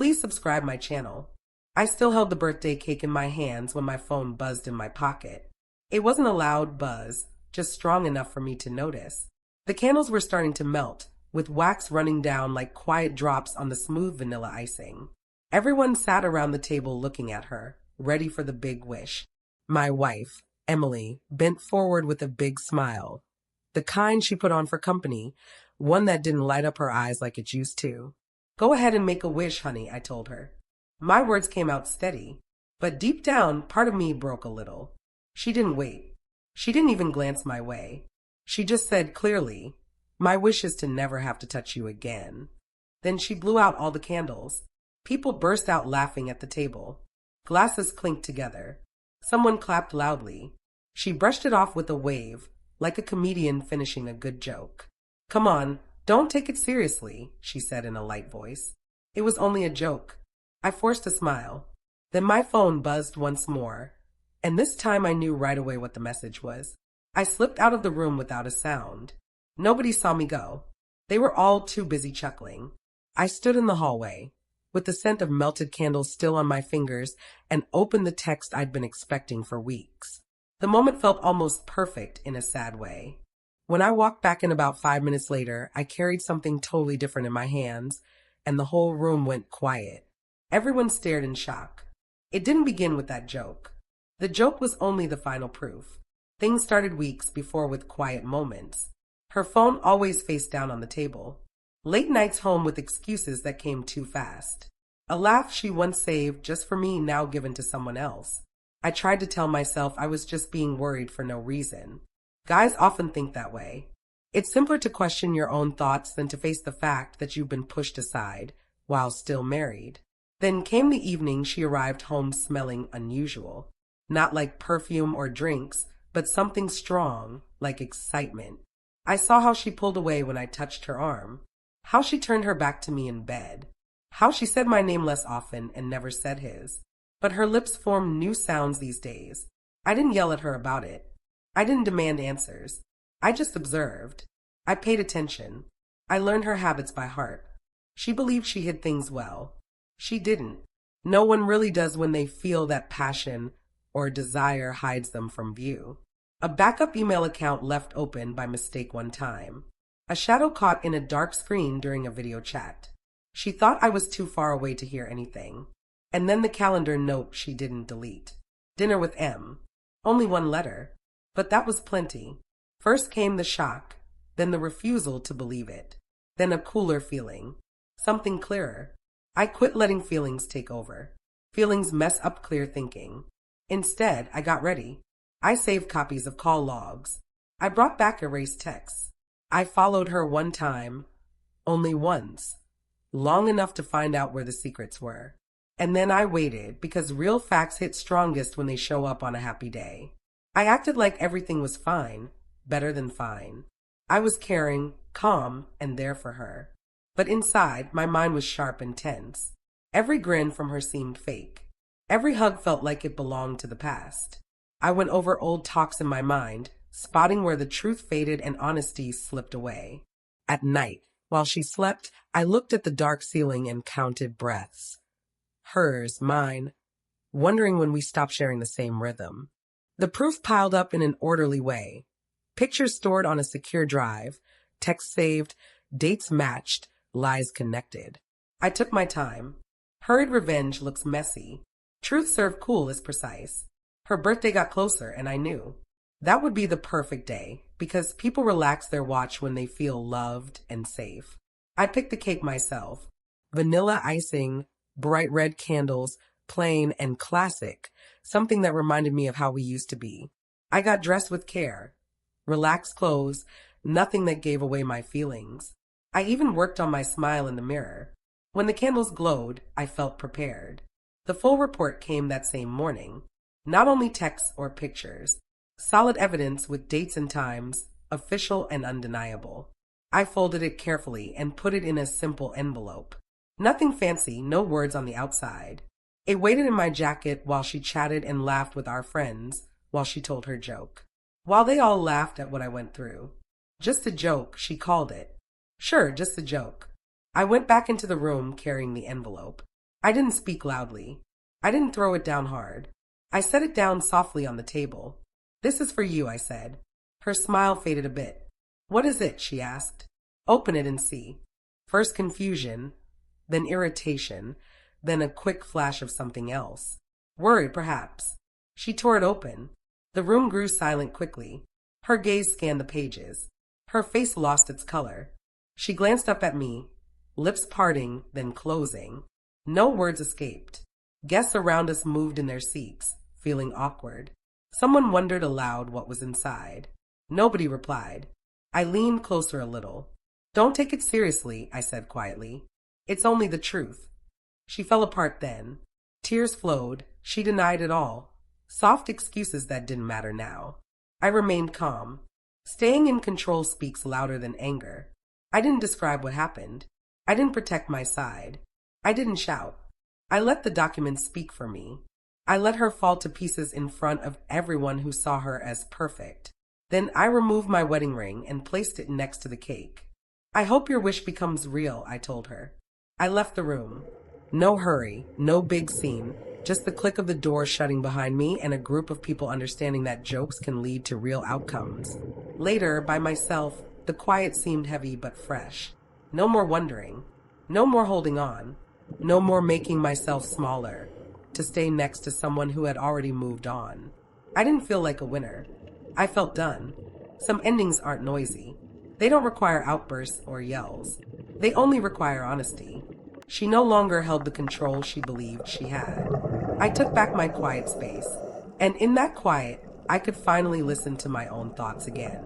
Please subscribe my channel. I still held the birthday cake in my hands when my phone buzzed in my pocket. It wasn't a loud buzz, just strong enough for me to notice. The candles were starting to melt, with wax running down like quiet drops on the smooth vanilla icing. Everyone sat around the table looking at her, ready for the big wish. My wife, Emily, bent forward with a big smile. The kind she put on for company, one that didn't light up her eyes like it used to. Go ahead and make a wish, honey, I told her. My words came out steady, but deep down, part of me broke a little. She didn't wait. She didn't even glance my way. She just said clearly, "My wish is to never have to touch you again." Then she blew out all the candles. People burst out laughing at the table. Glasses clinked together. Someone clapped loudly. She brushed it off with a wave, like a comedian finishing a good joke. "Come on, don't take it seriously," she said in a light voice. "It was only a joke." I forced a smile. Then my phone buzzed once more, and this time I knew right away what the message was. I slipped out of the room without a sound. Nobody saw me go. They were all too busy chuckling. I stood in the hallway, with the scent of melted candles still on my fingers, and opened the text I'd been expecting for weeks. The moment felt almost perfect in a sad way. When I walked back in about 5 minutes later, I carried something totally different in my hands, and the whole room went quiet. Everyone stared in shock. It didn't begin with that joke. The joke was only the final proof. Things started weeks before with quiet moments. Her phone always faced down on the table. Late nights home with excuses that came too fast. A laugh she once saved just for me now given to someone else. I tried to tell myself I was just being worried for no reason. Guys often think that way. It's simpler to question your own thoughts than to face the fact that you've been pushed aside while still married. Then came the evening she arrived home smelling unusual. Not like perfume or drinks, but something strong, like excitement. I saw how she pulled away when I touched her arm. How she turned her back to me in bed. How she said my name less often and never said his. But her lips formed new sounds these days. I didn't yell at her about it. I didn't demand answers. I just observed. I paid attention. I learned her habits by heart. She believed she hid things well. She didn't. No one really does when they feel that passion or desire hides them from view. A backup email account left open by mistake one time. A shadow caught in a dark screen during a video chat. She thought I was too far away to hear anything. And then the calendar note she didn't delete. Dinner with M. Only one letter. But that was plenty. First came the shock, then the refusal to believe it. Then a cooler feeling. Something clearer. I quit letting feelings take over. Feelings mess up clear thinking. Instead, I got ready. I saved copies of call logs. I brought back erased texts. I followed her one time, only once, long enough to find out where the secrets were. And then I waited, because real facts hit strongest when they show up on a happy day. I acted like everything was fine, better than fine. I was caring, calm, and there for her. But inside, my mind was sharp and tense. Every grin from her seemed fake. Every hug felt like it belonged to the past. I went over old talks in my mind, spotting where the truth faded and honesty slipped away. At night, while she slept, I looked at the dark ceiling and counted breaths. Hers, mine, wondering when we stopped sharing the same rhythm. The proof piled up in an orderly way. Pictures stored on a secure drive, texts saved, dates matched, lies connected. I took my time. Hurried revenge looks messy. Truth served cool is precise. Her birthday got closer, and I knew. That would be the perfect day, because people relax their watch when they feel loved and safe. I picked the cake myself. Vanilla icing, bright red candles, plain and classic, something that reminded me of how we used to be. I got dressed with care. Relaxed clothes, nothing that gave away my feelings. I even worked on my smile in the mirror. When the candles glowed, I felt prepared. The full report came that same morning. Not only texts or pictures. Solid evidence with dates and times, official and undeniable. I folded it carefully and put it in a simple envelope. Nothing fancy, no words on the outside. It waited in my jacket while she chatted and laughed with our friends while she told her joke. While they all laughed at what I went through. Just a joke, she called it. Sure, just a joke. I went back into the room carrying the envelope. I didn't speak loudly. I didn't throw it down hard. I set it down softly on the table. This is for you, I said. Her smile faded a bit. What is it? She asked. Open it and see. First confusion, then irritation, then a quick flash of something else. Worry, perhaps. She tore it open. The room grew silent quickly. Her gaze scanned the pages. Her face lost its color. She glanced up at me, lips parting, then closing. No words escaped. Guests around us moved in their seats, feeling awkward. Someone wondered aloud what was inside. Nobody replied. I leaned closer a little. Don't take it seriously, I said quietly. It's only the truth. She fell apart then. Tears flowed. She denied it all. Soft excuses that didn't matter now. I remained calm. Staying in control speaks louder than anger. I didn't describe what happened. I didn't protect my side. I didn't shout. I let the documents speak for me. I let her fall to pieces in front of everyone who saw her as perfect. Then I removed my wedding ring and placed it next to the cake. I hope your wish becomes real, I told her. I left the room. No hurry, no big scene, just the click of the door shutting behind me and a group of people understanding that jokes can lead to real outcomes. Later, by myself, the quiet seemed heavy but fresh. No more wondering. No more holding on. No more making myself smaller to stay next to someone who had already moved on. I didn't feel like a winner. I felt done. Some endings aren't noisy. They don't require outbursts or yells. They only require honesty. She no longer held the control she believed she had. I took back my quiet space, and in that quiet, I could finally listen to my own thoughts again.